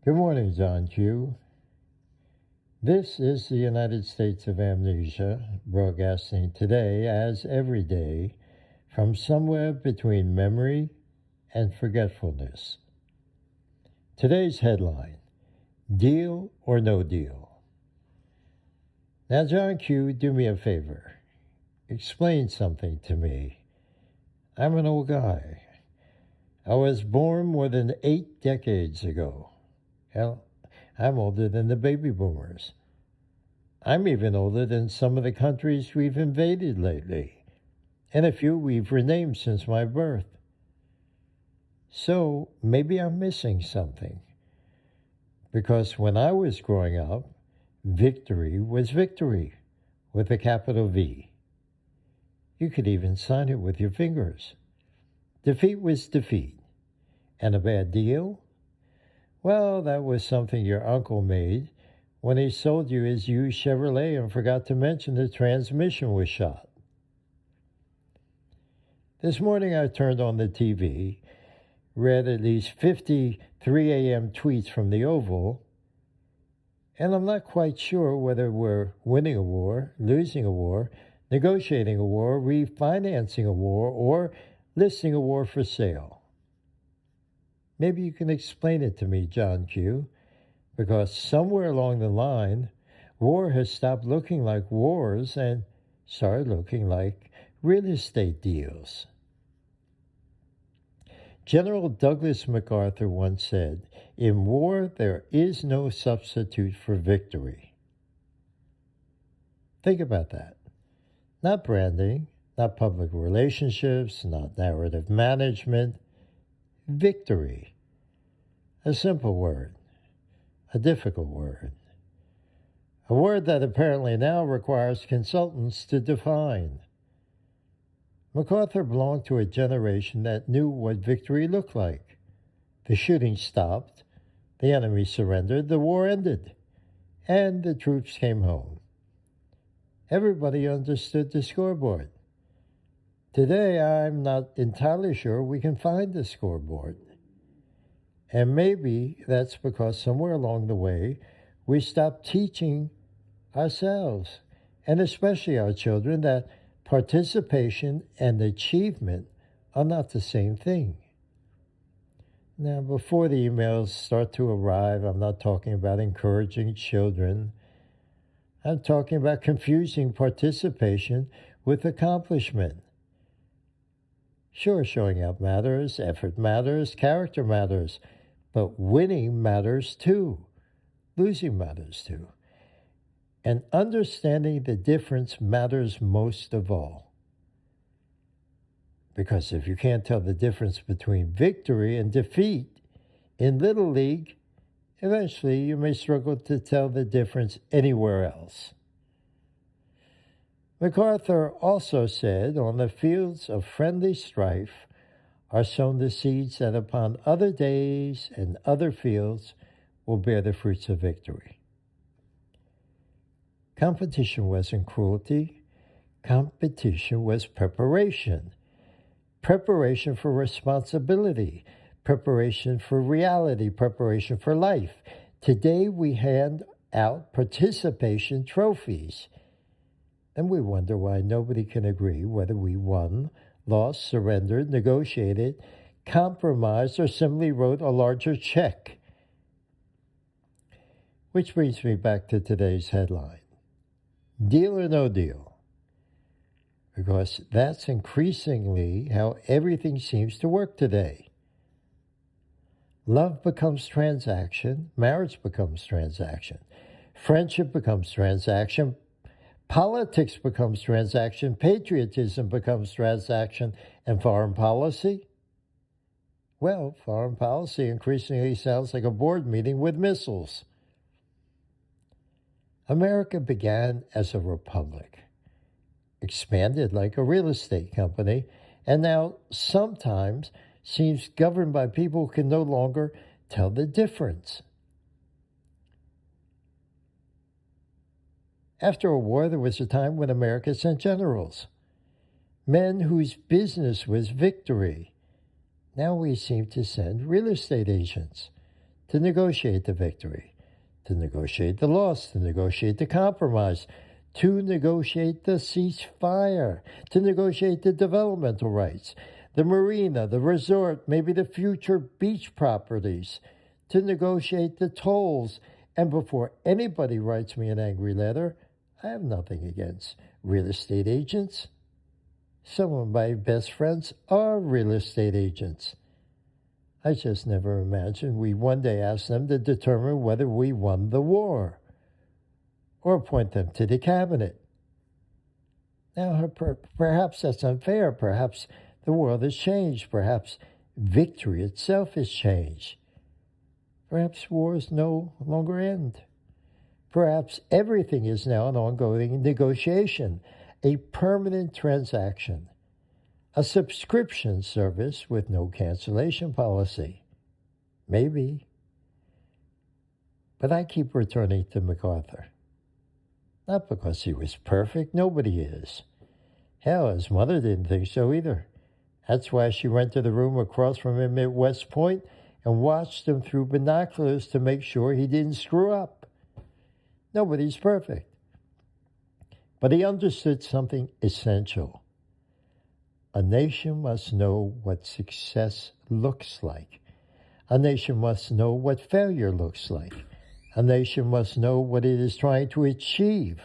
Good morning, John Q. This is the United States of Amnesia, broadcasting today as every day from somewhere between memory and forgetfulness. Today's headline, Deal or No Deal? Now, John Q, do me a favor. Explain something to me. I'm an old guy. I was born more than 8 decades ago. Hell, I'm older than the baby boomers. I'm even older than some of the countries we've invaded lately, and a few we've renamed since my birth. So maybe I'm missing something. Because when I was growing up, victory was victory, with a capital V. You could even sign it with your fingers. Defeat was defeat. And a bad deal? Well, that was something your uncle made when he sold you his used Chevrolet and forgot to mention the transmission was shot. This morning I turned on the TV, read at least 50 3 a.m. tweets from the Oval, and I'm not quite sure whether we're winning a war, losing a war, negotiating a war, refinancing a war, or listing a war for sale. Maybe you can explain it to me, John Q, because somewhere along the line, war has stopped looking like wars and started looking like real estate deals. General Douglas MacArthur once said, "In war, there is no substitute for victory." Think about that. Not branding, not public relationships, not narrative management. Victory. A simple word. A difficult word. A word that apparently now requires consultants to define. MacArthur belonged to a generation that knew what victory looked like. The shooting stopped, the enemy surrendered, the war ended, and the troops came home. Everybody understood the scoreboard. Today, I'm not entirely sure we can find the scoreboard. And maybe that's because somewhere along the way, we stopped teaching ourselves, and especially our children, that participation and achievement are not the same thing. Now, before the emails start to arrive, I'm not talking about encouraging children. I'm talking about confusing participation with accomplishment. Sure, showing up matters, effort matters, character matters, but winning matters too. Losing matters too. And understanding the difference matters most of all. Because if you can't tell the difference between victory and defeat in Little League, eventually you may struggle to tell the difference anywhere else. MacArthur also said, "On the fields of friendly strife are sown the seeds that upon other days and other fields will bear the fruits of victory." Competition wasn't cruelty. Competition was preparation. Preparation for responsibility. Preparation for reality. Preparation for life. Today we hand out participation trophies. And we wonder why nobody can agree whether we won, lost, surrendered, negotiated, compromised, or simply wrote a larger check. Which brings me back to today's headline. Deal or no deal? Because that's increasingly how everything seems to work today. Love becomes transaction, marriage becomes transaction, friendship becomes transaction, politics becomes transaction, patriotism becomes transaction, and foreign policy? Well, foreign policy increasingly sounds like a board meeting with missiles. America began as a republic, expanded like a real estate company, and now sometimes seems governed by people who can no longer tell the difference. After a war, there was a time when America sent generals, men whose business was victory. Now we seem to send real estate agents, to negotiate the victory, to negotiate the loss, to negotiate the compromise, to negotiate the ceasefire, to negotiate the developmental rights, the marina, the resort, maybe the future beach properties, to negotiate the tolls. And before anybody writes me an angry letter, I have nothing against real estate agents. Some of my best friends are real estate agents. I just never imagined we'd one day ask them to determine whether we won the war or appoint them to the cabinet. Now, perhaps that's unfair. Perhaps the world has changed. Perhaps victory itself has changed. Perhaps wars no longer end. Perhaps everything is now an ongoing negotiation, a permanent transaction, a subscription service with no cancellation policy. Maybe. But I keep returning to MacArthur. Not because he was perfect. Nobody is. Hell, his mother didn't think so either. That's why she went to the room across from him at West Point and watched him through binoculars to make sure he didn't screw up. Nobody's perfect. But he understood something essential. A nation must know what success looks like. A nation must know what failure looks like. A nation must know what it is trying to achieve.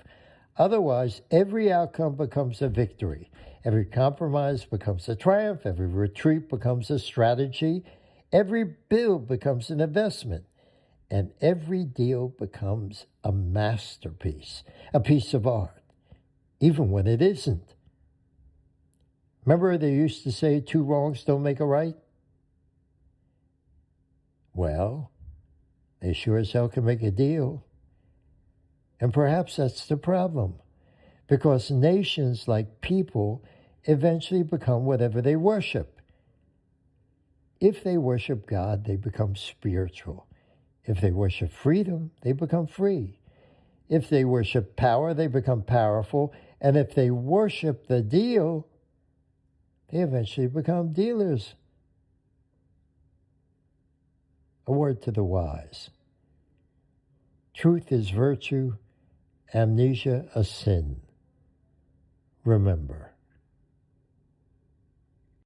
Otherwise, every outcome becomes a victory. Every compromise becomes a triumph. Every retreat becomes a strategy. Every build becomes an investment. And every deal becomes a masterpiece, a piece of art, even when it isn't. Remember they used to say 2 wrongs don't make a right? Well, they sure as hell can make a deal. And perhaps that's the problem, because nations, like people, eventually become whatever they worship. If they worship God, they become spiritual. If they worship freedom, they become free. If they worship power, they become powerful. And if they worship the deal, they eventually become dealers. A word to the wise. Truth is virtue, amnesia a sin. Remember.